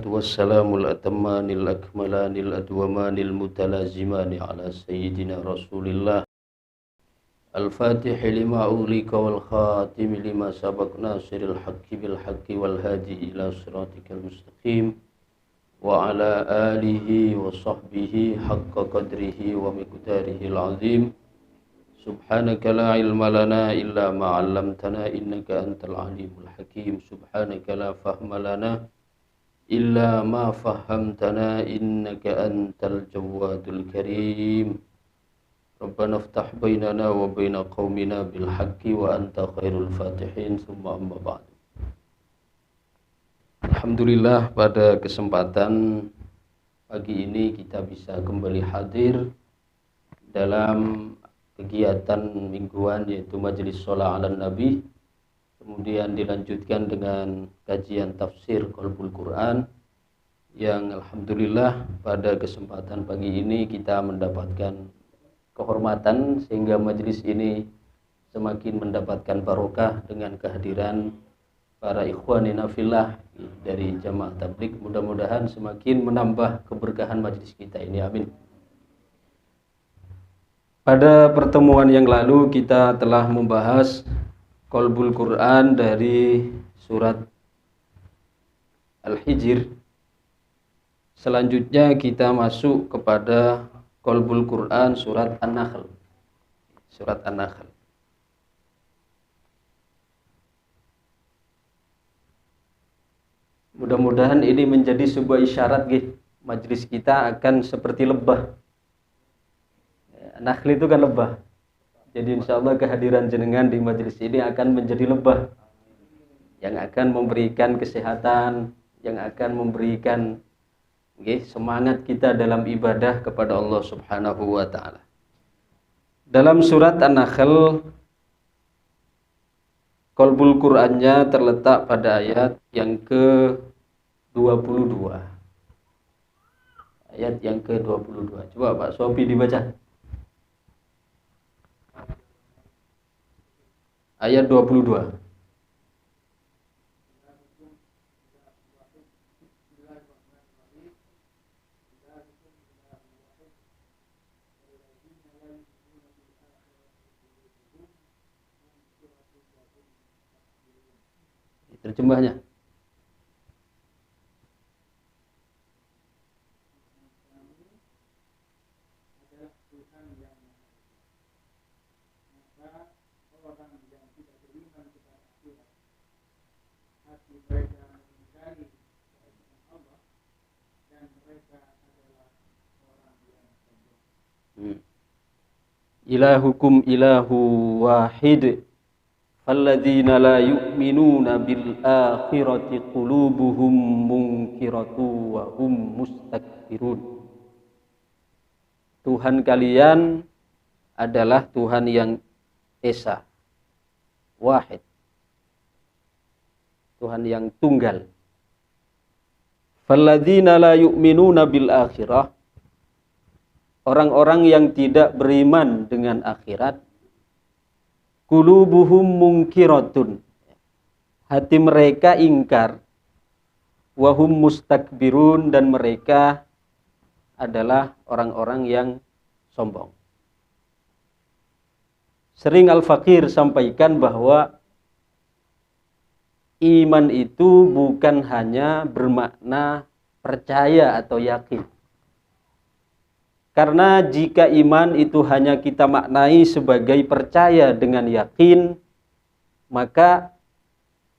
wassalamul atammanil akmalanil adwamanil mutalazimani ala sayyidina Rasulillah al-Fatihi lima ughliqa wal khatimi lima sabaq nasiril haqqi bil haqqi wal hadi ila siratikal mustaqim wa ala alihi wa sahbihi haqqa qadrihi wa miqdarihil azim. Subhanaka la ilma lana illa ma 'allamtana innaka antal alimul hakim. Subhanaka la fahma lana illa ma fahamtana innaka antal jawadul karim. Rabbana iftah bainana wa baina qaumina bil haqqi wa anta khairul fatihin. Summa amma ba'du. Alhamdulillah, pada kesempatan pagi ini kita bisa kembali hadir dalam kegiatan mingguan yaitu Majelis Shalah 'alan Nabi, kemudian dilanjutkan dengan kajian tafsir Qalbul Quran yang alhamdulillah pada kesempatan pagi ini kita mendapatkan kehormatan sehingga majelis ini semakin mendapatkan barokah dengan kehadiran para ikhwanina fillah dari jamaah tabligh. Mudah-mudahan semakin menambah keberkahan majelis kita ini, amin. Pada pertemuan yang lalu kita telah membahas Qalbul Quran dari surat Al-Hijr. Selanjutnya kita masuk kepada Qalbul Quran surat An-Nahl. Surat An-Nahl. Mudah-mudahan ini menjadi sebuah isyarat majelis kita akan seperti lebah. Nahl itu kan lebah. Jadi insya Allah kehadiran jenengan di majelis ini akan menjadi lebah yang akan memberikan kesehatan, yang akan memberikan semangat kita dalam ibadah kepada Allah Subhanahu wa ta'ala. Dalam surat An-Nahl, Qalbul Qurannya terletak pada ayat yang ke-22. Ayat yang ke-22. Coba Pak Sofi dibaca. Ayat 22. Terjemahnya. Ilahukum ilahu wahid falladzina la yu'minuna bil akhirati qulubuhum munkiratu wa hum mustakbirun. Tuhan kalian adalah Tuhan yang esa, wahid, Tuhan yang tunggal. Falladzina la yu'minuna bil akhirah, orang-orang yang tidak beriman dengan akhirat, qulubuhum munkiratun, hati mereka ingkar, wa hum mustakbirun, dan mereka adalah orang-orang yang sombong. Sering Al-Fakir sampaikan bahwa iman itu bukan hanya bermakna percaya atau yakin. Karena jika iman itu hanya kita maknai sebagai percaya dengan yakin, maka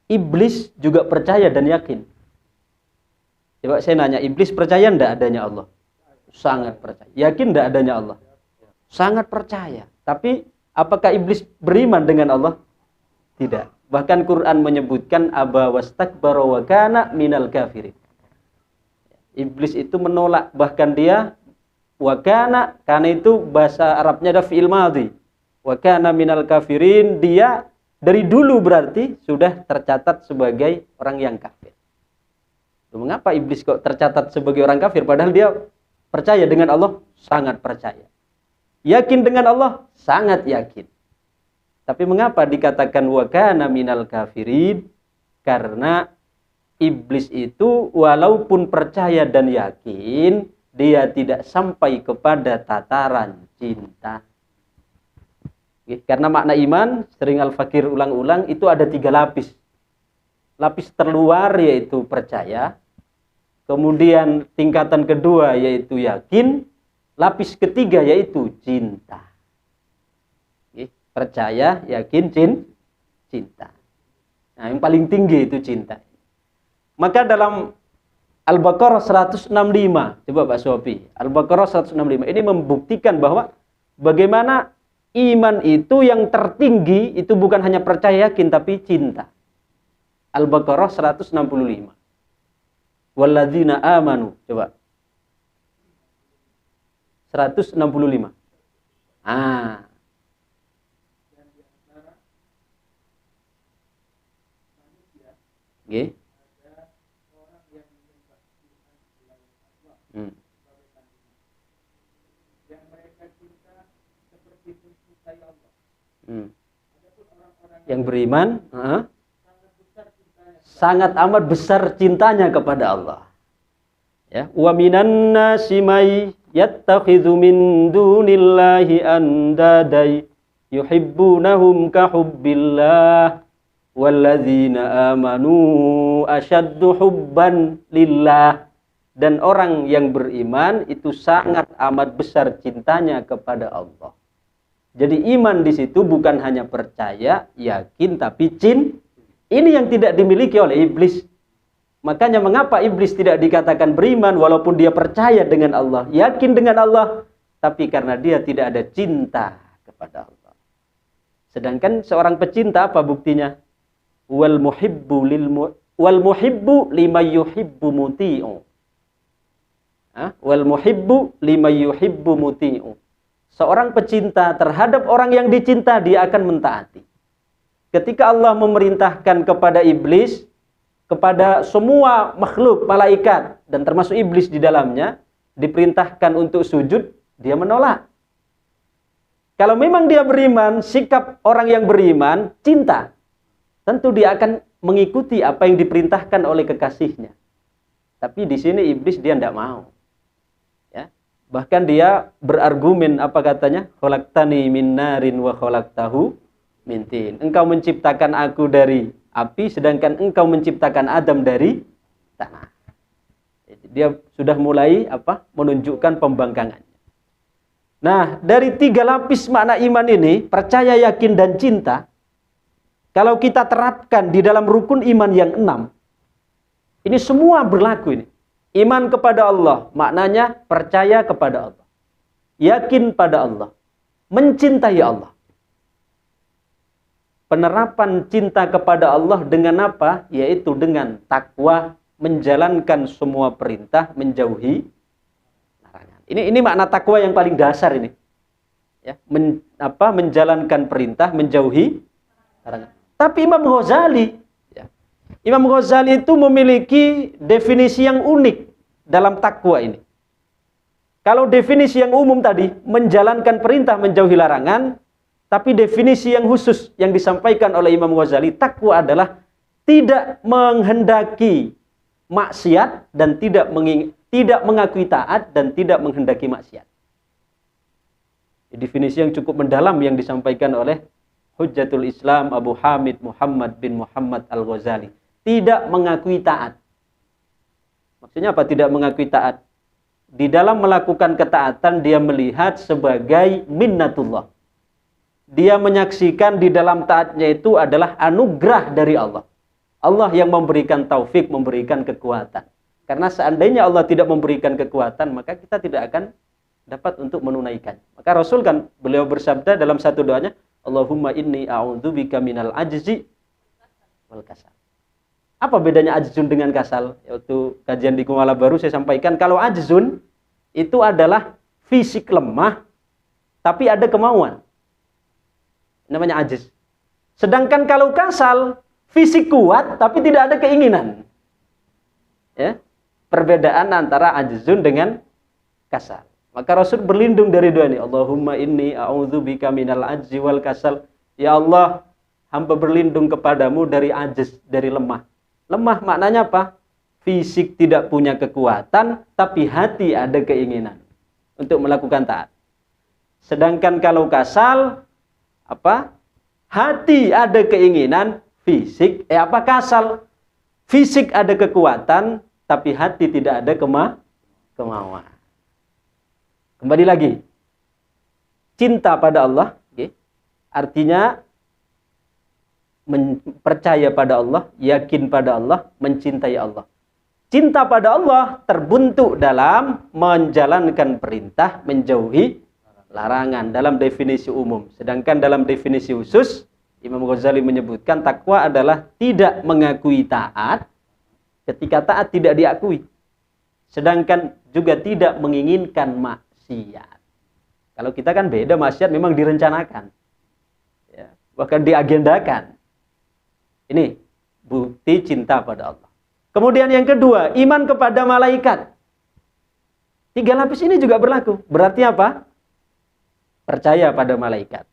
iblis juga percaya dan yakin. Coba saya nanya, iblis percaya enggak adanya Allah? Sangat percaya. Yakin enggak adanya Allah? Sangat percaya. Tapi apakah iblis beriman dengan Allah? Tidak. Bahkan Quran menyebutkan aba wastakbara wa kana minal kafirin. Iblis itu menolak, bahkan dia wakana, karena itu bahasa Arabnya ada fi'il madhi. Wakana minal kafirin, dia dari dulu berarti sudah tercatat sebagai orang yang kafir. Mengapa iblis kok tercatat sebagai orang kafir padahal dia percaya dengan Allah? Sangat percaya. Yakin dengan Allah? Sangat yakin. Tapi mengapa dikatakan wakana minal kafirin? Karena iblis itu walaupun percaya dan yakin, dia tidak sampai kepada tataran cinta. Karena makna iman, sering Al-Fakir ulang-ulang, itu ada 3 lapis. Lapis terluar yaitu percaya, kemudian tingkatan kedua yaitu yakin, lapis ketiga yaitu cinta. Percaya, yakin, cinta. Nah, yang paling tinggi itu cinta. Maka dalam Al-Baqarah 165, coba Pak Sofi, Al-Baqarah 165 ini membuktikan bahwa bagaimana iman itu yang tertinggi itu bukan hanya percaya, yakin, tapi cinta. Al-Baqarah 165. Walladzina amanu, coba. 165. Nggih. Yang beriman sangat amat besar cintanya kepada Allah. Ya, wa minan nasi may yattakhidhu min dunillahi andadai yuhibbunahum ka hubbillah walladzina amanu asyaddu hubban lillah. Dan orang yang beriman itu sangat amat besar cintanya kepada Allah. Jadi iman di situ bukan hanya percaya, yakin, tapi cinta. Ini yang tidak dimiliki oleh iblis. Makanya mengapa iblis tidak dikatakan beriman walaupun dia percaya dengan Allah, yakin dengan Allah, tapi karena dia tidak ada cinta kepada Allah. Sedangkan seorang pecinta apa buktinya? Wal muhibbu lima yuhibbu muti'u. Wal muhibbu lima yuhibbu muti'u. Seorang pecinta terhadap orang yang dicinta, dia akan mentaati. Ketika Allah memerintahkan kepada iblis, kepada semua makhluk, malaikat, dan termasuk iblis di dalamnya, diperintahkan untuk sujud, dia menolak. Kalau memang dia beriman, sikap orang yang beriman, cinta, tentu dia akan mengikuti apa yang diperintahkan oleh kekasihnya. Tapi di sini iblis dia tidak mau. Ya. Bahkan dia berargumen, apa katanya? Khalaqtani min narin wa khalaqtahu min tin. Engkau menciptakan aku dari api, sedangkan engkau menciptakan Adam dari tanah. Dia sudah mulai menunjukkan pembangkangannya. Nah, dari 3 lapis makna iman ini, percaya, yakin, dan cinta, kalau kita terapkan di dalam rukun iman yang 6, ini semua berlaku ini. Iman kepada Allah, maknanya percaya kepada Allah, yakin pada Allah, mencintai Allah. Penerapan cinta kepada Allah dengan apa? Yaitu dengan takwa, menjalankan semua perintah, menjauhi larangan. Ini makna takwa yang paling dasar ini. Ya, menjalankan perintah, menjauhi larangan. Tapi Imam Ghazali itu memiliki definisi yang unik dalam takwa ini. Kalau definisi yang umum tadi, menjalankan perintah, menjauhi larangan, tapi definisi yang khusus yang disampaikan oleh Imam Ghazali, takwa adalah tidak menghendaki maksiat dan tidak mengakui taat dan tidak menghendaki maksiat. Definisi yang cukup mendalam yang disampaikan oleh Hujjatul Islam Abu Hamid Muhammad bin Muhammad Al-Ghazali. Tidak mengakui taat. Maksudnya apa tidak mengakui taat? Di dalam melakukan ketaatan dia melihat sebagai minnatullah. Dia menyaksikan di dalam taatnya itu adalah anugerah dari Allah. Allah yang memberikan taufik, memberikan kekuatan. Karena seandainya Allah tidak memberikan kekuatan, maka kita tidak akan dapat untuk menunaikan. Maka Rasul kan beliau bersabda dalam satu doanya, Allahumma inni a'udzubika minal ajzi wal kasal. Apa bedanya ajzun dengan kasal? Yaitu kajian di Kuala Baru saya sampaikan, kalau ajzun itu adalah fisik lemah, tapi ada kemauan. Namanya ajiz. Sedangkan kalau kasal, fisik kuat tapi tidak ada keinginan. Ya. Perbedaan antara ajizun dengan kasal. Maka Rasul berlindung dari dua ini. Allahumma inni a'udzubika minal ajzi wal kasal. Ya Allah, hamba berlindung kepadamu dari ajiz, dari lemah. Lemah maknanya apa? Fisik tidak punya kekuatan, tapi hati ada keinginan untuk melakukan taat. Sedangkan kalau kasal, apa? Hati ada keinginan, fisik, kasal? Fisik ada kekuatan, tapi hati tidak ada kemauan. Kembali lagi. Cinta pada Allah, artinya percaya pada Allah, yakin pada Allah, mencintai Allah. Cinta pada Allah terbentuk dalam menjalankan perintah, menjauhi larangan dalam definisi umum. Sedangkan dalam definisi khusus, Imam Ghazali menyebutkan takwa adalah tidak mengakui taat ketika taat tidak diakui. Sedangkan juga tidak menginginkan maksiat. Kalau kita kan beda, maksiat memang direncanakan. Ya, bahkan diagendakan. Ini bukti cinta pada Allah. Kemudian yang kedua, iman kepada malaikat. 3 lapis ini juga berlaku. Berarti apa? Percaya pada malaikat.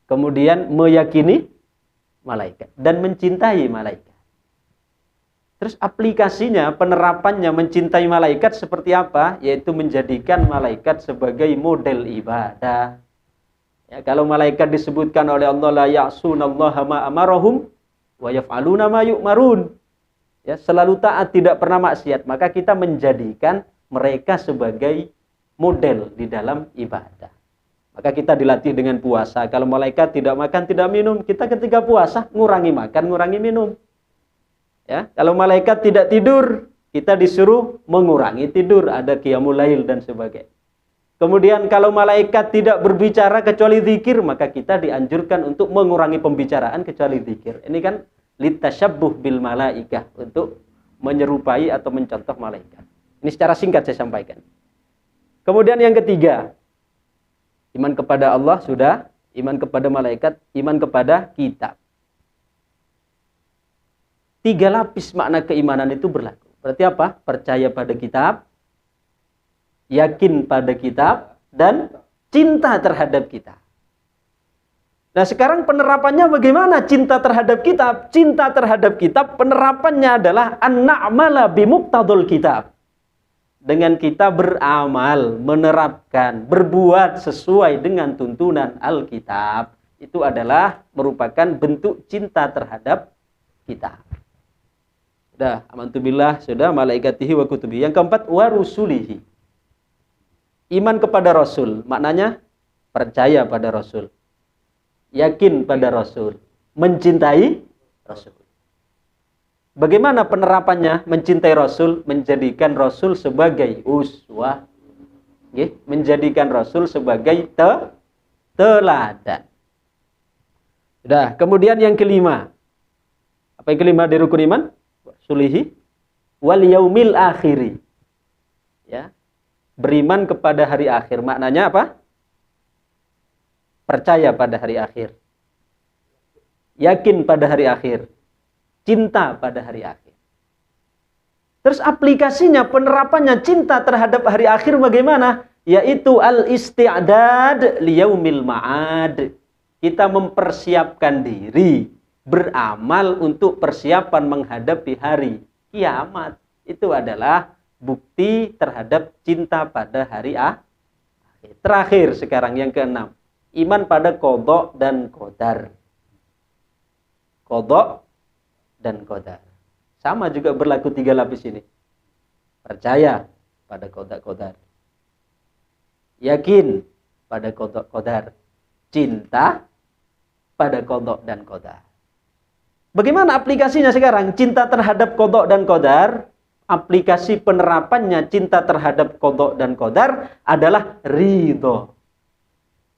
Kemudian meyakini malaikat. Dan mencintai malaikat. Terus aplikasinya, penerapannya mencintai malaikat seperti apa? Yaitu menjadikan malaikat sebagai model ibadah. Ya, kalau malaikat disebutkan oleh Allah, la ya'sunallaha ma amarahum wa yaf'aluna ma yu'marun. Ya, selalu taat, tidak pernah maksiat. Maka kita menjadikan mereka sebagai model di dalam ibadah. Maka kita dilatih dengan puasa. Kalau malaikat tidak makan, tidak minum, kita ketika puasa ngurangi makan, ngurangi minum. Ya, kalau malaikat tidak tidur, kita disuruh mengurangi tidur, ada qiyamul lail dan sebagainya. Kemudian kalau malaikat tidak berbicara kecuali zikir, maka kita dianjurkan untuk mengurangi pembicaraan kecuali zikir. Ini kan litashabbuh bil malaikah, untuk menyerupai atau mencontoh malaikat. Ini secara singkat saya sampaikan. Kemudian yang ketiga, iman kepada Allah sudah, iman kepada malaikat, iman kepada kitab. 3 lapis makna keimanan itu berlaku. Berarti apa? Percaya pada kitab, yakin pada kitab, dan cinta terhadap kitab. Nah, sekarang penerapannya bagaimana cinta terhadap kitab? Cinta terhadap kitab penerapannya adalah an-na'mala bimuqtadul kitab. Dengan kita beramal, menerapkan, berbuat sesuai dengan tuntunan Alkitab, itu adalah merupakan bentuk cinta terhadap kitab. Sudah, amantu billah, sudah, malaikatihi wa kutubihi. Yang keempat, wa rusulihi. Iman kepada Rasul, maknanya percaya pada Rasul, yakin pada Rasul, mencintai Rasul. Bagaimana penerapannya? Mencintai Rasul, menjadikan Rasul sebagai uswah, menjadikan Rasul sebagai teladan. Sudah, kemudian yang kelima. Apa yang kelima di rukun iman? Sulihi wal yaumil akhiri. Ya. Beriman kepada hari akhir. Maknanya apa? Percaya pada hari akhir. Yakin pada hari akhir. Cinta pada hari akhir. Terus aplikasinya, penerapannya cinta terhadap hari akhir bagaimana? Yaitu al-isti'dad liyaumil ma'ad. Kita mempersiapkan diri, beramal untuk persiapan menghadapi hari kiamat. Itu adalah bukti terhadap cinta pada hari akhir. Terakhir sekarang yang keenam, iman pada qadha dan qadar. Qadha dan qadar. Sama juga berlaku 3 lapis ini. Percaya pada qadha qadar. Yakin pada qadha qadar. Cinta pada qadha dan qadar. Bagaimana aplikasinya sekarang? Cinta terhadap qadha dan qadar, aplikasi penerapannya cinta terhadap qadha dan qadar adalah ridho.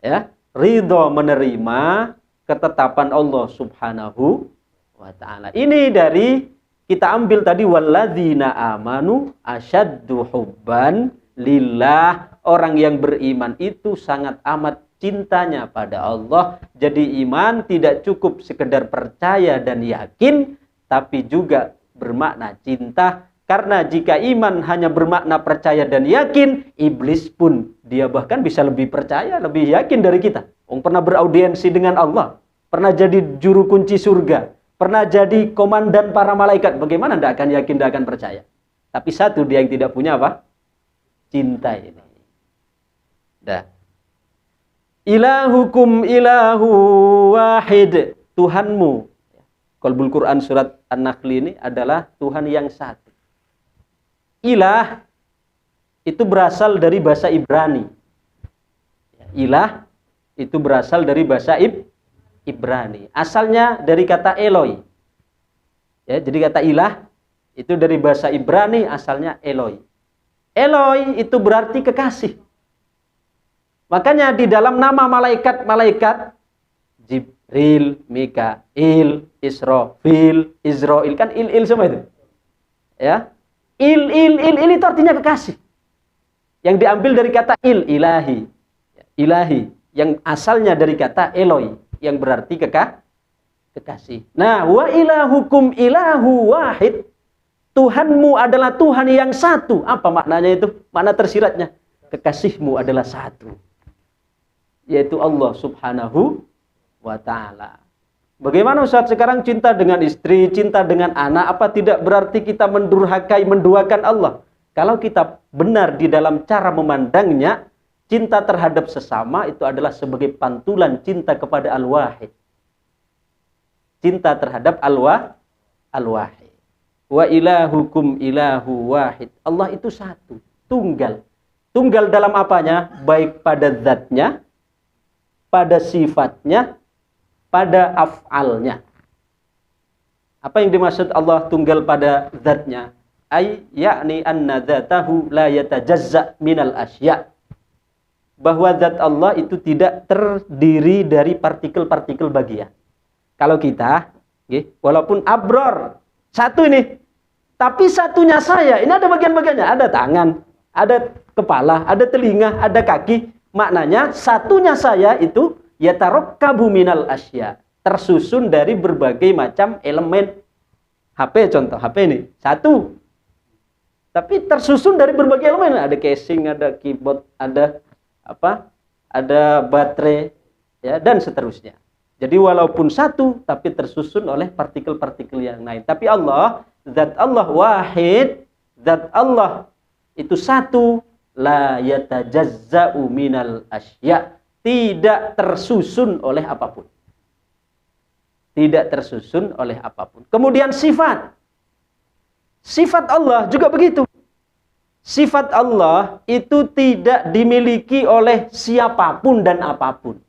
Ya, ridho menerima ketetapan Allah Subhanahu wa ta'ala. Ini dari kita ambil tadi walladzina amanu asyaddu hubban lillah. Orang yang beriman itu sangat amat cintanya pada Allah. Jadi iman tidak cukup sekedar percaya dan yakin, tapi juga bermakna cinta. Karena jika iman hanya bermakna percaya dan yakin, iblis pun dia bahkan bisa lebih percaya, lebih yakin dari kita. Pernah beraudiensi dengan Allah, pernah jadi juru kunci surga, pernah jadi komandan para malaikat. Bagaimana tidak akan yakin, tidak akan percaya? Tapi satu dia yang tidak punya apa? Cinta ini. Dah. Ilahukum ilahu wahid. Tuhanmu. Qalbul Quran surat An-Nahl ini adalah Tuhan yang satu. Ilah itu berasal dari bahasa Ibrani. Ilah itu berasal dari bahasa Ibrani. Asalnya dari kata Eloi. Ya, jadi kata ilah itu dari bahasa Ibrani, asalnya Eloi. Eloi itu berarti kekasih. Makanya di dalam nama malaikat-malaikat Jibril, Mikail, Israfil, Israil, kan il semua itu. Ya. Il itu artinya kekasih. Yang diambil dari kata ilahi. Ilahi yang asalnya dari kata Eloi yang berarti kekasih. Nah, wa ilahukum ilahu wahid. Tuhanmu adalah Tuhan yang satu. Apa maknanya itu? Makna tersiratnya. Kekasihmu adalah satu. Yaitu Allah Subhanahu wa ta'ala. Bagaimana Ustaz sekarang cinta dengan istri, cinta dengan anak, apa tidak berarti kita mendurhakai, menduakan Allah? Kalau kita benar di dalam cara memandangnya, cinta terhadap sesama itu adalah sebagai pantulan cinta kepada Al-Wahid. Cinta terhadap Al-Wahid. Wa ilahukum ilahu wahid. Allah itu satu, tunggal. Tunggal dalam apanya? Baik pada zatnya, pada sifatnya, pada af'alnya. Apa yang dimaksud Allah tunggal pada zatnya? Ay yakni anna dzatahu la yatajazza minal asya'. Bahwa zat Allah itu tidak terdiri dari partikel-partikel bagian. Kalau kita, walaupun abror, satu ini, tapi satunya saya, ini ada bagian-bagiannya, ada tangan, ada kepala, ada telinga, ada kaki. Maknanya satunya saya itu yatarokkabu minal asya, tersusun dari berbagai macam elemen. HP contoh, HP ini satu, tapi tersusun dari berbagai elemen. Ada casing, ada keyboard, ada apa? Ada baterai, ya, dan seterusnya. Jadi walaupun satu, tapi tersusun oleh partikel-partikel yang lain. Tapi Allah, zat Allah wahid, zat Allah itu satu, la yatajazza'u minal asya', tidak tersusun oleh apapun. Tidak tersusun oleh apapun. Kemudian sifat. Sifat Allah juga begitu. Sifat Allah itu tidak dimiliki oleh siapapun dan apapun.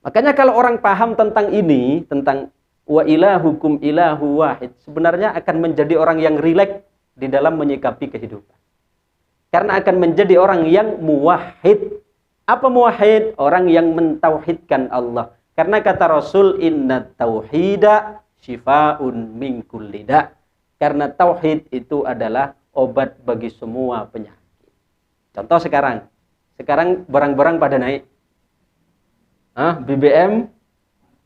Makanya kalau orang paham tentang ini, tentang wa ilahukum ilahu wahid, sebenarnya akan menjadi orang yang rileks di dalam menyikapi kehidupan. Karena akan menjadi orang yang muwahhid. Apa muwahhid? Orang yang mentauhidkan Allah. Karena kata Rasul, inna tauhida shifaun min kulli da'. Karena tauhid itu adalah obat bagi semua penyakit. Contoh sekarang barang-barang pada naik. BBM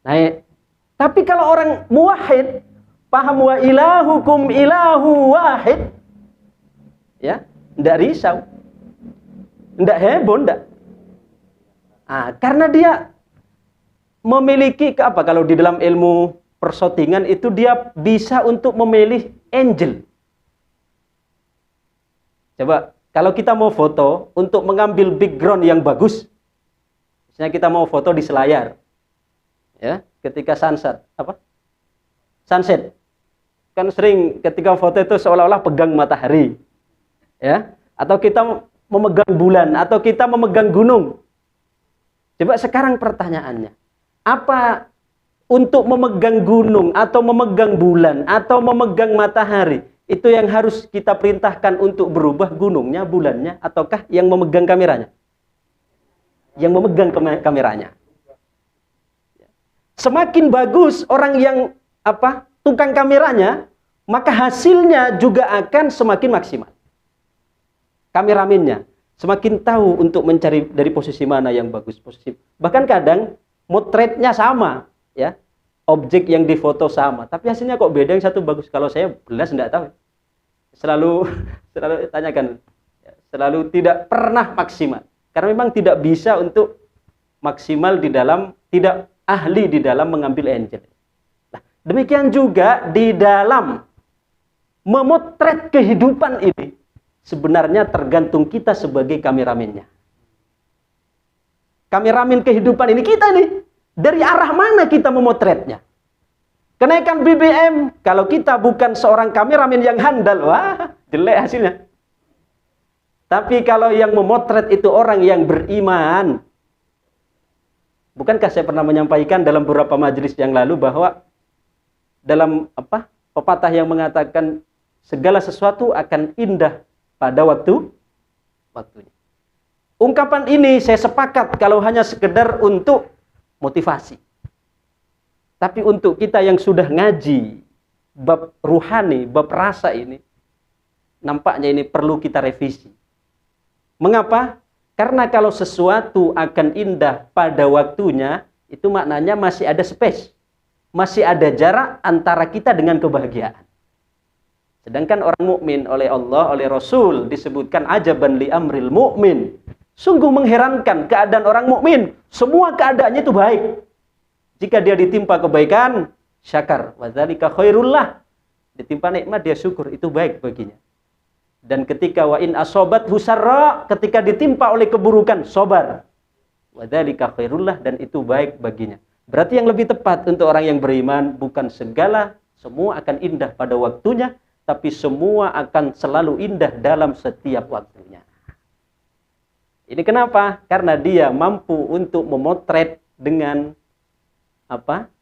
naik. Tapi kalau orang muwahhid, paham wa ilahukum ilahu wahid, ya, enggak risau, enggak heboh, enggak. Karena dia memiliki apa? Kalau di dalam ilmu persotingan itu dia bisa untuk memilih angel. Coba kalau kita mau foto untuk mengambil background yang bagus, misalnya kita mau foto di Selayar, ya, ketika sunset, sunset, kan sering ketika foto itu seolah-olah pegang matahari, ya, atau kita memegang bulan, atau kita memegang gunung. Coba sekarang pertanyaannya, apa untuk memegang gunung, atau memegang bulan, atau memegang matahari, itu yang harus kita perintahkan untuk berubah gunungnya, bulannya, ataukah yang memegang kameranya? Yang memegang kameranya. Semakin bagus orang yang tukang kameranya, maka hasilnya juga akan semakin maksimal. Kameramennya semakin tahu untuk mencari dari posisi mana yang bagus, posisi. Bahkan kadang motretnya sama, ya. Objek yang difoto sama, tapi hasilnya kok beda, yang satu bagus. Kalau saya belas enggak tahu. Selalu tanyakan, selalu tidak pernah maksimal. Karena memang tidak bisa untuk maksimal di dalam, tidak ahli di dalam mengambil angel. Nah, Demikian juga di dalam memotret kehidupan ini, sebenarnya tergantung kita sebagai kameramennya. Kameramen kehidupan ini kita nih, dari arah mana kita memotretnya? Kenaikan BBM, kalau kita bukan seorang kameramen yang handal, wah, jelek hasilnya. Tapi kalau yang memotret itu orang yang beriman. Bukankah saya pernah menyampaikan dalam beberapa majelis yang lalu bahwa dalam pepatah yang mengatakan segala sesuatu akan indah pada waktunya. Ungkapan ini saya sepakat kalau hanya sekedar untuk motivasi. Tapi untuk kita yang sudah ngaji bab ruhani, bab rasa ini, nampaknya ini perlu kita revisi. Mengapa? Karena kalau sesuatu akan indah pada waktunya, itu maknanya masih ada space. Masih ada jarak antara kita dengan kebahagiaan. Sedangkan orang mukmin oleh Allah, oleh Rasul disebutkan ajaban li amril mukmin. Sungguh mengherankan keadaan orang mukmin. Semua keadaannya itu baik. Jika dia ditimpa kebaikan, syakar. Wa dzalika khairullah. Ditimpa nikmat dia syukur, itu baik baginya. Dan ketika wa in asobat husarra, ketika ditimpa oleh keburukan, sabar. Wa dzalika khairullah, dan itu baik baginya. Berarti yang lebih tepat untuk orang yang beriman, bukan semua akan indah pada waktunya, tapi semua akan selalu indah dalam setiap waktunya. Ini kenapa? Karena dia mampu untuk memotret dengan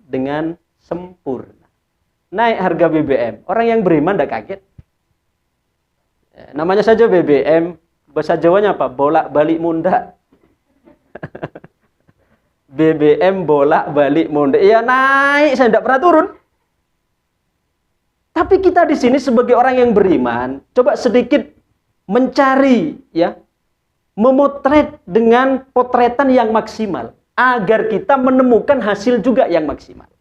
dengan sempurna. Naik harga BBM. Orang yang beriman tidak kaget. Namanya saja BBM. Bahasa Jawanya apa? Bolak-balik munda. BBM bolak-balik munda. Ya naik, saya tidak pernah turun. Tapi kita di sini sebagai orang yang beriman, coba sedikit mencari, memotret dengan potretan yang maksimal. Agar kita menemukan hasil juga yang maksimal.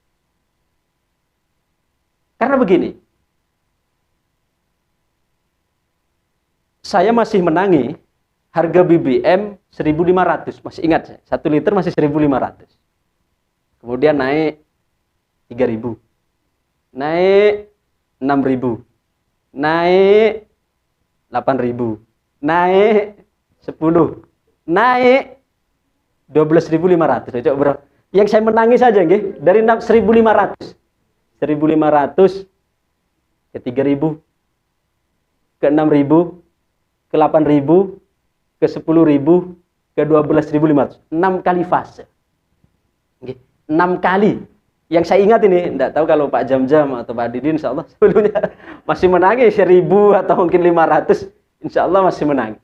Karena begini, saya masih menangi harga BBM 1.500, masih ingat saya, 1 liter masih 1.500. Kemudian naik 3.000, naik 6.000, naik 8.000, naik 10, naik 12.500. Coba bro. Yang saya menangi saja nggih, dari 1.500 ke 3.000, ke 6.000, ke 8.000, ke 10.000, ke 12.500. 6 kali fase. Nggih, 6 kali. Yang saya ingat ini, enggak tahu kalau Pak Jam-Jam atau Pak Didin insyaallah sebelumnya masih menangi 1.000 atau mungkin 500, insyaallah masih menangi.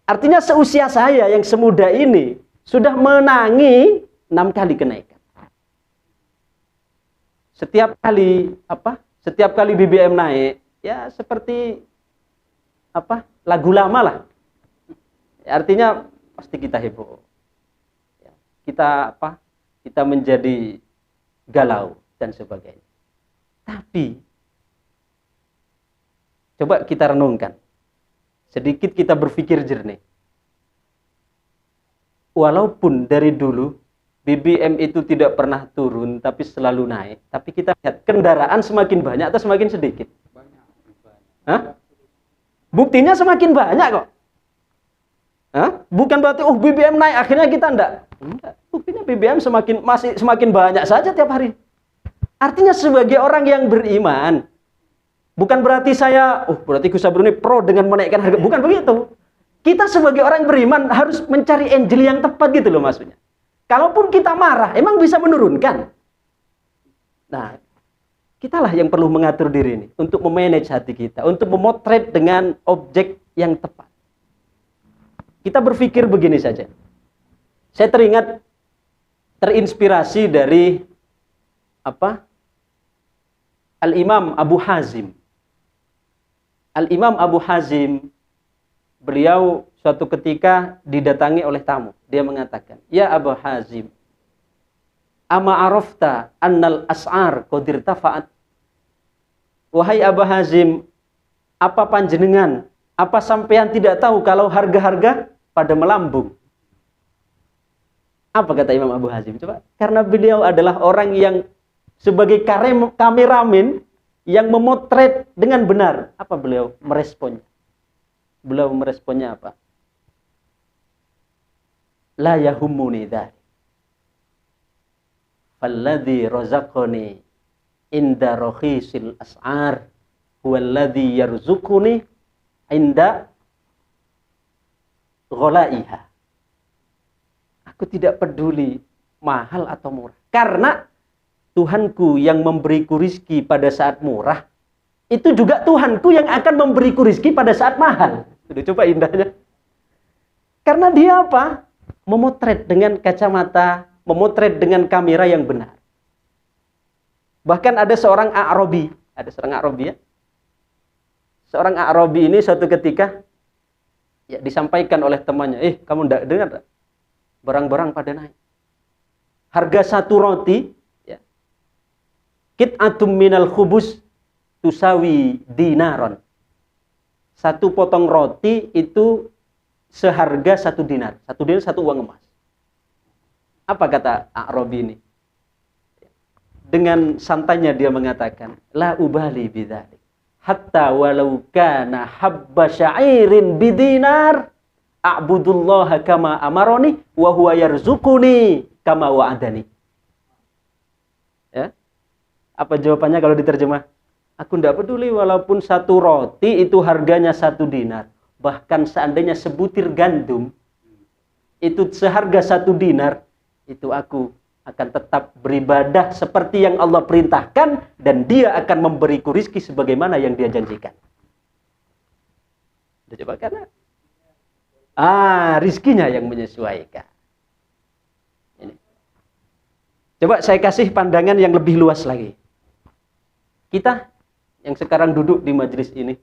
Artinya seusia saya yang semuda ini sudah menangi 6 kali kenaikan. Setiap kali BBM naik, ya seperti lagu lama lah. Artinya pasti kita heboh. Kita menjadi galau dan sebagainya. Tapi coba kita renungkan. Sedikit kita berpikir jernih. Walaupun dari dulu BBM itu tidak pernah turun, tapi selalu naik. Tapi kita lihat kendaraan semakin banyak atau semakin sedikit? Hah? Buktinya semakin banyak kok. Hah? Bukan berarti BBM naik akhirnya kita enggak. Buktinya BBM semakin banyak saja tiap hari. Artinya sebagai orang yang beriman, bukan berarti saya, berarti Gus Sabroni pro dengan menaikkan harga. Bukan begitu. Kita sebagai orang beriman harus mencari angel yang tepat gitu loh maksudnya. Kalaupun kita marah, emang bisa menurunkan. Nah, kitalah yang perlu mengatur diri ini untuk memanage hati kita, untuk memotret dengan objek yang tepat. Kita berpikir begini saja. Saya terinspirasi dari Al-Imam Abu Hazim. Al-Imam Abu Hazim, beliau suatu ketika didatangi oleh tamu. Dia mengatakan, "Ya Abu Hazim, ama arafta annal as'ar qad irtafa'at?" Wahai Abu Hazim, apa panjenengan, apa sampean tidak tahu kalau harga-harga pada melambung? Apa kata Imam Abu Hazim? Coba, karena beliau adalah orang yang sebagai kameramen yang memotret dengan benar. Apa beliau meresponnya? Beliau meresponnya apa? La yahummuni dzalik. Falladzi razaqani inda rakhisil as'ar huwallazi yarzuquni inda ghalaiha. Aku tidak peduli mahal atau murah. Karena Tuhanku yang memberiku rizki pada saat murah, itu juga Tuhanku yang akan memberiku rizki pada saat mahal. Sudah coba indahnya. Karena dia apa? Memotret dengan kacamata, memotret dengan kamera yang benar. Bahkan ada seorang A'rabi, ya. Seorang A'rabi ini suatu ketika ya disampaikan oleh temannya, kamu tidak dengar tak? Barang-barang pada naik. Harga satu roti, ya, kit'atum minal khubus tusawi dinaron. Satu potong roti itu seharga 1 dinar. 1 dinar 1 uang emas. Apa kata A'rabi ini? Dengan santainya dia mengatakan, la ubali bidzalik. Hatta walau kana habba sya'irin bidinar a'budullaha kama amaroni wa huwa yarzuquni kama wa'adani. Ya. Apa jawabannya kalau diterjemah? Aku tidak peduli walaupun satu roti itu harganya 1 dinar. Bahkan seandainya sebutir gandum itu seharga 1 dinar, itu aku akan tetap beribadah seperti yang Allah perintahkan, dan dia akan memberiku rizki sebagaimana yang dia janjikan. Udah coba karena rizkinya yang menyesuaikan. Ini. Coba saya kasih pandangan yang lebih luas lagi. Kita yang sekarang duduk di majelis ini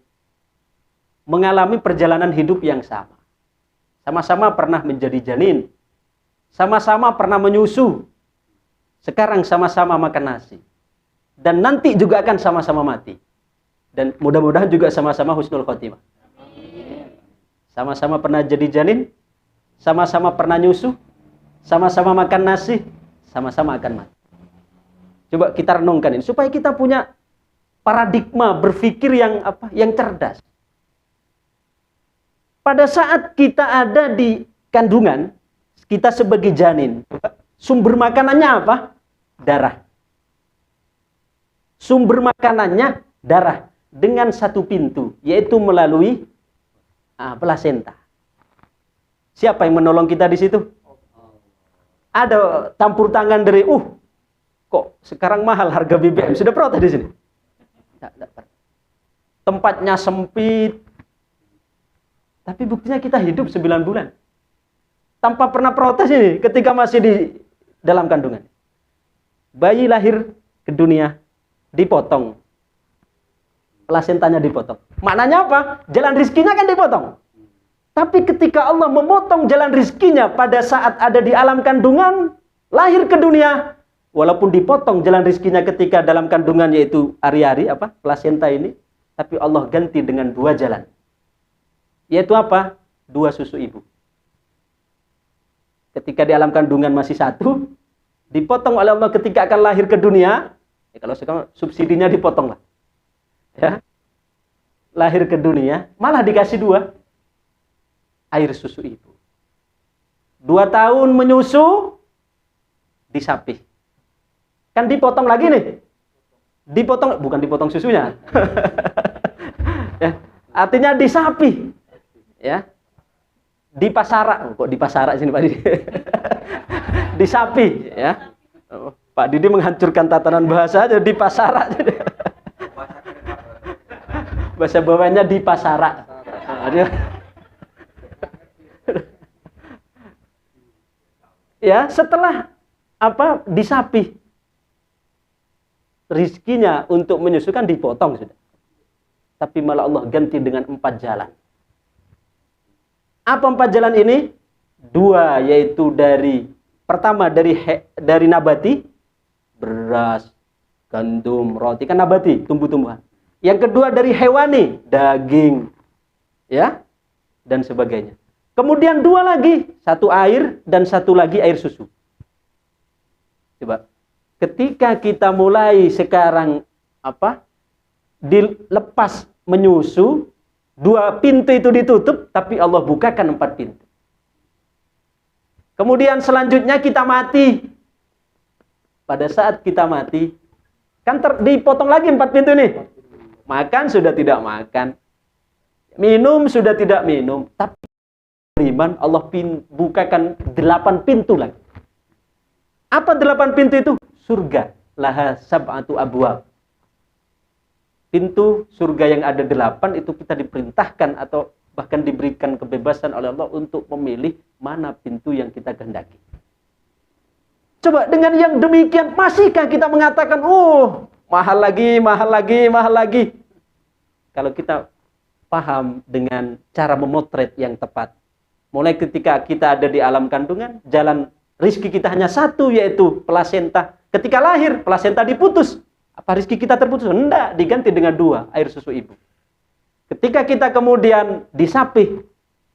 mengalami perjalanan hidup yang sama. Sama-sama pernah menjadi janin. Sama-sama pernah menyusu. Sekarang sama-sama makan nasi. Dan nanti juga akan sama-sama mati. Dan mudah-mudahan juga sama-sama husnul khotimah. Sama-sama pernah jadi janin, sama-sama pernah nyusu, sama-sama makan nasi, sama-sama akan mati. Coba kita renungkan ini supaya kita punya paradigma berpikir yang cerdas. Pada saat kita ada di kandungan, kita sebagai janin, sumber makanannya apa? Darah. Sumber makanannya darah dengan satu pintu, yaitu melalui plasenta. Siapa yang menolong kita di situ? Ada campur tangan dari kok sekarang mahal harga BBM, sudah protes di sini. Tempatnya sempit. Tapi buktinya kita hidup 9 bulan. Tanpa pernah protes ini ketika masih di dalam kandungan. Bayi lahir ke dunia, dipotong. Plasentanya dipotong. Maknanya apa? Jalan rizkinya kan dipotong. Tapi ketika Allah memotong jalan rizkinya pada saat ada di alam kandungan, lahir ke dunia, walaupun dipotong jalan rizkinya ketika dalam kandungan, yaitu ari-ari, plasenta ini, tapi Allah ganti dengan 2 jalan. Yaitu apa? 2 susu ibu. Ketika di alam kandungan masih 1, dipotong oleh Allah ketika akan lahir ke dunia. Kalau sekarang subsidinya dipotong lah. Ya. Lahir ke dunia, malah dikasih 2 air susu ibu. 2 tahun menyusu, disapih. Kan dipotong lagi nih. Dipotong, bukan dipotong susunya. Ya. Artinya disapih. Ya. Dipasarak, kok dipasarak sini Pak Didi? Disapih, ya. Pak Didi menghancurkan tatanan bahasa aja, dipasarak. Bahasa bawahnya dipasarak. Ya, setelah disapih, rizkinya untuk menyusukan dipotong sudah. Tapi malah Allah ganti dengan 4 jalan. Apa 4 jalan ini? 2, yaitu pertama dari nabati, beras, gandum, roti, kan nabati, tumbuh-tumbuhan. Yang kedua dari hewani, daging, ya, dan sebagainya. Kemudian 2 lagi, 1 air dan 1 lagi air susu. Coba, ketika kita mulai sekarang dilepas menyusu, 2 pintu itu ditutup, tapi Allah bukakan 4 pintu. Kemudian selanjutnya kita mati. Pada saat kita mati, kan dipotong lagi 4 pintu nih. Makan sudah tidak makan, minum sudah tidak minum, tapi beriman Allah bukakan 8 pintu lagi. Apa 8 pintu itu? Surga. Laha sab'atu abwab. Pintu surga yang ada 8 itu kita diperintahkan atau bahkan diberikan kebebasan oleh Allah untuk memilih mana pintu yang kita kehendaki. Coba dengan yang demikian, masihkah kita mengatakan, mahal lagi, mahal lagi, mahal lagi. Kalau kita paham dengan cara memotret yang tepat. Mulai ketika kita ada di alam kandungan, jalan rizki kita hanya satu, yaitu plasenta. Ketika lahir, plasenta diputus. Apa rizki kita terputus? Enggak, diganti dengan 2, air susu ibu. Ketika kita kemudian disapih,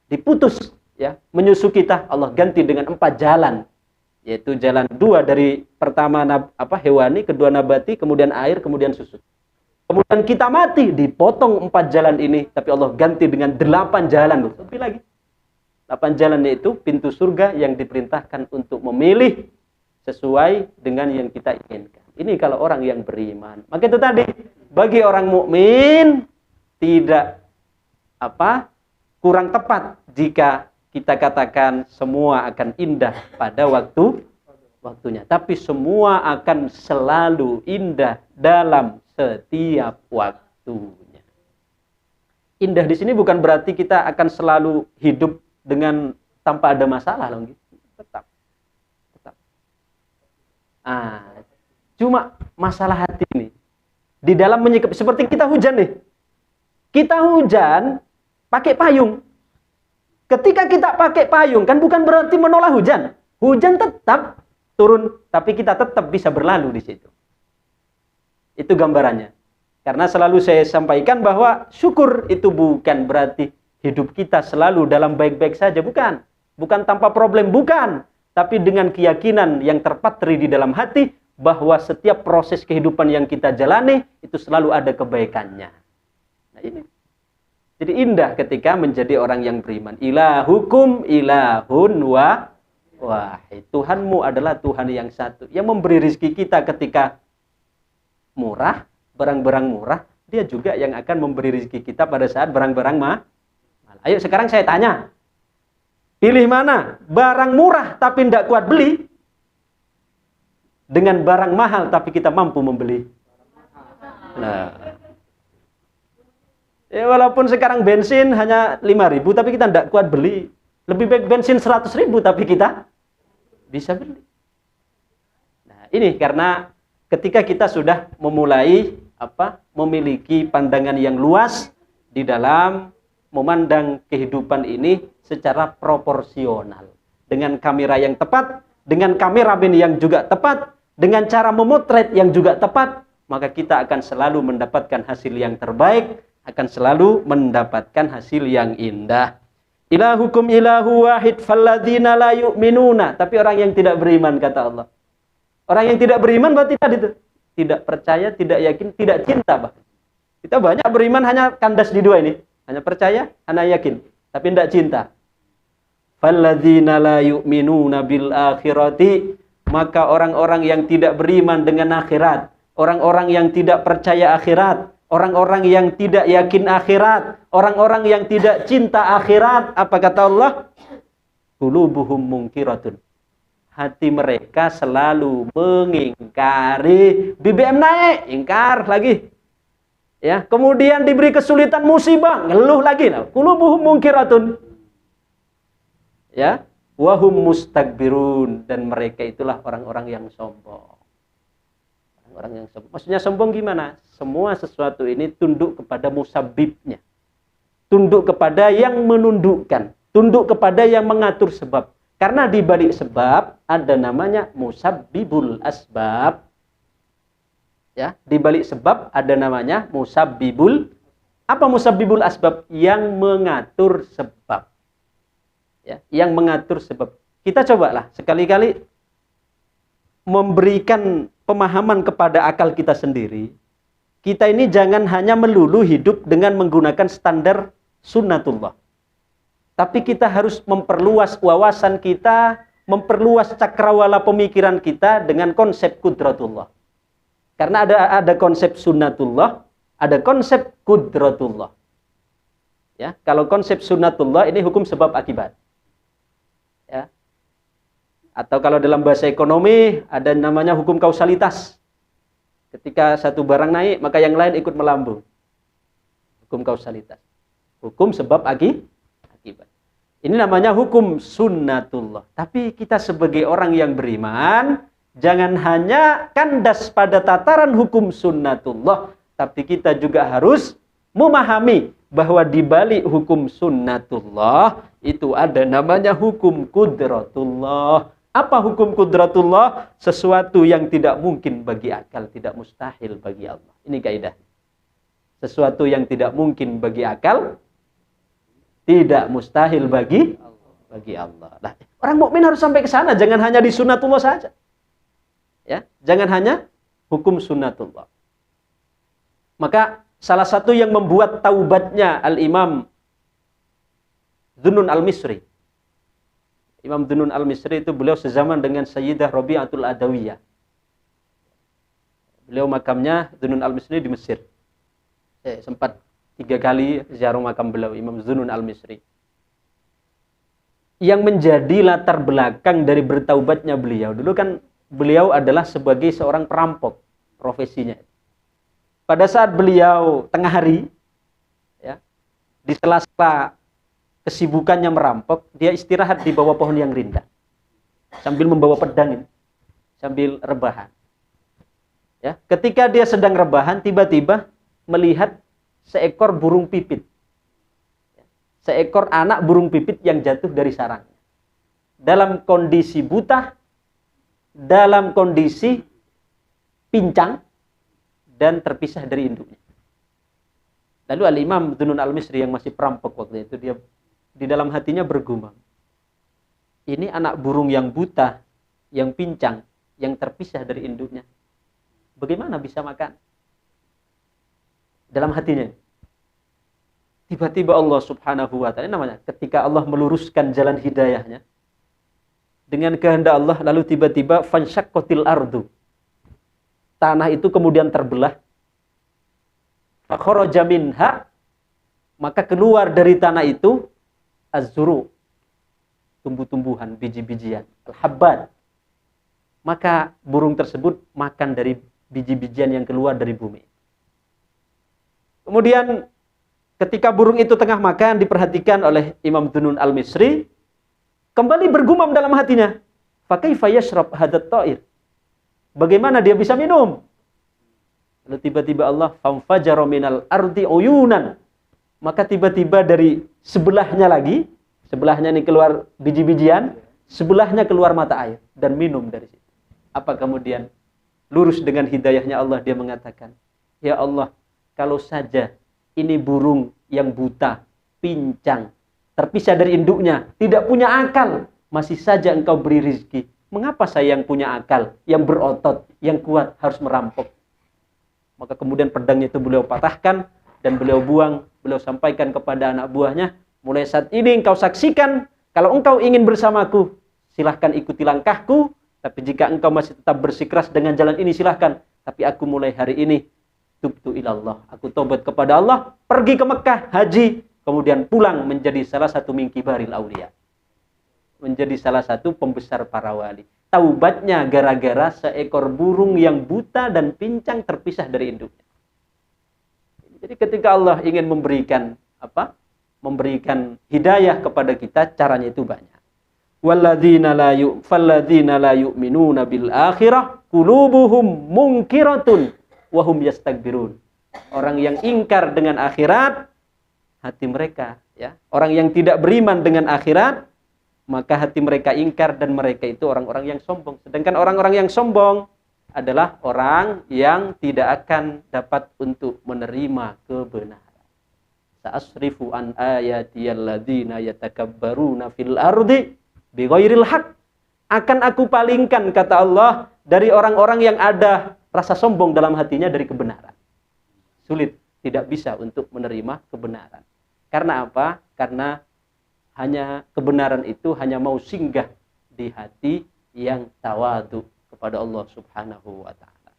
diputus, ya, menyusu kita, Allah ganti dengan 4 jalan. Yaitu jalan 2 dari pertama hewani, kedua nabati, kemudian air, kemudian susu. Kemudian kita mati, dipotong 4 jalan ini, tapi Allah ganti dengan 8 jalan. Lebih lagi. 8 jalan yaitu pintu surga yang diperintahkan untuk memilih sesuai dengan yang kita inginkan. Ini kalau orang yang beriman. Maka itu tadi, bagi orang mukmin tidak kurang tepat jika kita katakan semua akan indah pada waktunya. Tapi semua akan selalu indah dalam setiap waktunya. Indah di sini bukan berarti kita akan selalu hidup dengan tanpa ada masalah loh. Tetap. Cuma masalah hati ini. Di dalam menyikapi, seperti kita hujan nih. Kita hujan pakai payung. Ketika kita pakai payung kan bukan berarti menolak hujan. Hujan tetap turun, tapi kita tetap bisa berlalu di situ. Itu gambarannya. Karena selalu saya sampaikan bahwa syukur itu bukan berarti hidup kita selalu dalam baik-baik saja, bukan. Bukan tanpa problem, bukan. Tapi dengan keyakinan yang terpatri di dalam hati bahwa setiap proses kehidupan yang kita jalani itu selalu ada kebaikannya. Nah ini. Jadi indah ketika menjadi orang yang beriman. Ilahukum ilahun wahid. Tuhanmu adalah Tuhan yang satu. Yang memberi rizki kita ketika murah, barang-barang murah, dia juga yang akan memberi rizki kita pada saat barang-barang mahal. Ayo sekarang saya tanya, pilih mana? Barang murah tapi tidak kuat beli, dengan barang mahal tapi kita mampu membeli. Nah, ya walaupun sekarang bensin hanya 5.000 tapi kita tidak kuat beli. Lebih baik bensin 100.000 tapi kita bisa beli. Nah, ini karena ketika kita sudah memulai memiliki pandangan yang luas di dalam memandang kehidupan ini secara proporsional. Dengan kamera yang tepat, dengan kameramen yang juga tepat, dengan cara memotret yang juga tepat, maka kita akan selalu mendapatkan hasil yang terbaik, akan selalu mendapatkan hasil yang indah. Ilahukum ilahu wahid falladzina la yu'minuna. Tapi orang yang tidak beriman, kata Allah. Orang yang tidak beriman berarti tadi itu. Tidak percaya, tidak yakin, tidak cinta bahkan. Kita banyak beriman hanya kandas di 2 ini. Hanya percaya, hanya yakin, tapi tidak cinta. Falladzina la yu'minuna bil akhirati. Maka orang-orang yang tidak beriman dengan akhirat, orang-orang yang tidak percaya akhirat, orang-orang yang tidak yakin akhirat, orang-orang yang tidak cinta akhirat, apa kata Allah? Qulubuhum munkiratun. Hati mereka selalu mengingkari. BBM naik, ingkar lagi. Ya, kemudian diberi kesulitan musibah, ngeluh lagi. Qulubuhum munkiratun. Ya, wahum mustakbirun, dan mereka itulah orang-orang yang sombong. Orang yang sombong. Maksudnya sombong gimana? Semua sesuatu ini tunduk kepada musabbibnya. Tunduk kepada yang menundukkan. Tunduk kepada yang mengatur sebab. Karena di balik sebab ada namanya musabbibul asbab. Ya, di balik sebab ada namanya musabbibul. Apa musabbibul asbab? Yang mengatur sebab. Ya, yang mengatur sebab. Kita cobalah sekali-kali memberikan pemahaman kepada akal kita sendiri, kita ini jangan hanya melulu hidup dengan menggunakan standar sunnatullah. Tapi kita harus memperluas wawasan kita, memperluas cakrawala pemikiran kita dengan konsep kudratullah. Karena ada konsep sunnatullah, ada konsep kudratullah. Ya, kalau konsep sunnatullah ini hukum sebab akibat. Ya. Atau kalau dalam bahasa ekonomi ada namanya hukum kausalitas. Ketika satu barang naik, maka yang lain ikut melambung. Hukum kausalitas. Hukum sebab akibat. Ini namanya hukum sunnatullah. Tapi kita sebagai orang yang beriman, jangan hanya kandas pada tataran hukum sunnatullah, tapi kita juga harus memahami bahwa di balik hukum sunnatullah itu ada namanya hukum kudratullah. Apa hukum kudratullah? Sesuatu yang tidak mungkin bagi akal, tidak mustahil bagi Allah. Ini kaidah. Sesuatu yang tidak mungkin bagi akal, tidak mustahil bagi Allah. Nah, orang mukmin harus sampai ke sana, jangan hanya di sunnatullah saja. Ya, jangan hanya hukum sunnatullah. Maka salah satu yang membuat taubatnya Al-Imam Dhunnun Al-Misri. Imam Dhunnun Al-Misri itu beliau sezaman dengan Sayyidah Rabi'atul Adawiyah. Beliau makamnya Dhunnun Al-Misri di Mesir. Saya sempat 3 kali ziarah makam beliau, Imam Dhunnun Al-Misri. Yang menjadi latar belakang dari bertaubatnya beliau, dulu kan beliau adalah sebagai seorang perampok profesinya. Pada saat beliau tengah hari, ya, di sela-sela kesibukannya merampok, dia istirahat di bawah pohon yang rindang sambil membawa pedang ini, sambil rebahan. Ya, ketika dia sedang rebahan, tiba-tiba melihat seekor burung pipit, seekor anak burung pipit yang jatuh dari sarangnya, dalam kondisi buta, dalam kondisi pincang, dan terpisah dari induknya. Lalu Al-Imam Dhunnun Al-Misri yang masih perampok waktu itu, dia di dalam hatinya bergumam, ini anak burung yang buta, yang pincang, yang terpisah dari induknya, bagaimana bisa makan? Dalam hatinya. Tiba-tiba Allah subhanahu wa ta'ala, namanya ketika Allah meluruskan jalan hidayahnya, dengan kehendak Allah, lalu tiba-tiba fansyaqqatil ardu, tanah itu kemudian terbelah, fakharaja minha, maka keluar dari tanah itu az-zuru, tumbuh-tumbuhan, biji-bijian, al-habbat. Maka burung tersebut makan dari biji-bijian yang keluar dari bumi. Kemudian ketika burung itu tengah makan, diperhatikan oleh Imam Dhunnun Al-Misri, kembali bergumam dalam hatinya, fa kaifa yashrab hadat ta'ir, bagaimana dia bisa minum? Lalu tiba-tiba Allah famfajara minal ardi uyunan, maka tiba-tiba dari sebelahnya lagi, sebelahnya ini keluar biji-bijian, sebelahnya keluar mata air dan minum dari situ. Apa kemudian lurus dengan hidayahnya Allah, dia mengatakan, ya Allah, kalau saja ini burung yang buta, pincang, terpisah dari induknya, tidak punya akal, masih saja engkau beri rizki. Mengapa saya yang punya akal, yang berotot, yang kuat harus merampok? Maka kemudian pedangnya itu beliau patahkan dan beliau buang, beliau sampaikan kepada anak buahnya, mulai saat ini engkau saksikan, kalau engkau ingin bersamaku, silahkan ikuti langkahku, tapi jika engkau masih tetap bersikeras dengan jalan ini, silahkan. Tapi aku mulai hari ini, tubtu ilallah, aku tobat kepada Allah, pergi ke Mekah, haji, kemudian pulang menjadi salah satu min kibaril auliya, menjadi salah satu pembesar para wali. Taubatnya gara-gara seekor burung yang buta dan pincang terpisah dari induknya. Jadi ketika Allah ingin memberikan memberikan hidayah kepada kita, caranya itu banyak. Falladzina la yu'minuna bil akhirah qulubuhum munkiratun wa hum yastakbirun. Orang yang ingkar dengan akhirat, hati mereka, ya. Orang yang tidak beriman dengan akhirat, maka hati mereka ingkar dan mereka itu orang-orang yang sombong. Sedangkan orang-orang yang sombong adalah orang yang tidak akan dapat untuk menerima kebenaran. Sa'asrifu an ayatiyalladzina yatakabbaruna fil ardi bighairil haq. Akan aku palingkan, kata Allah, dari orang-orang yang ada rasa sombong dalam hatinya dari kebenaran. Sulit, tidak bisa untuk menerima kebenaran. Karena apa? Karena hanya kebenaran itu hanya mau singgah di hati yang tawadu kepada Allah Subhanahu wa taala.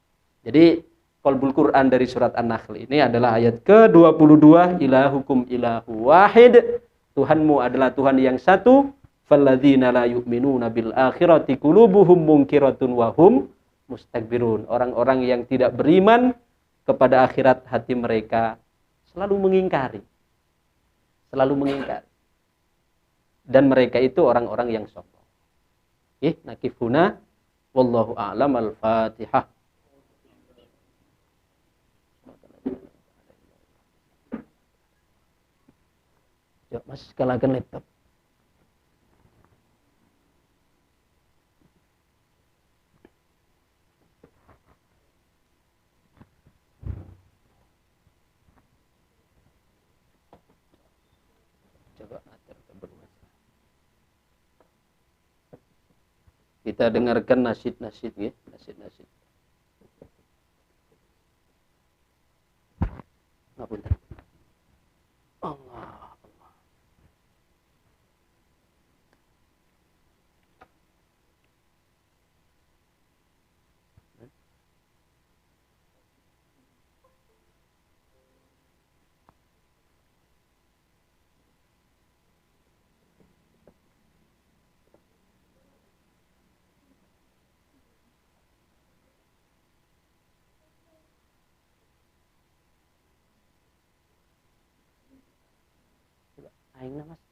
Jadi qalbul Quran dari surat An-Nahl ini adalah ayat ke-22, ilahukum ilahu wahid. Tuhanmu adalah Tuhan yang satu. Falladzina la yu'minuna bil akhirati qulubuhum munkiratun wa hum mustakbirun. Orang-orang yang tidak beriman kepada akhirat, hati mereka selalu mengingkari. Selalu mengingkari. Dan mereka itu orang-orang yang sombong. Nakifuna wallahu a'lam. Al-Fatihah. Yuk, Mas, kalakan laptop. Coba kita dengarkan nasyid-nasyid ya, nasyid-nasyid. Ngapunten. Allah. Aing Mas.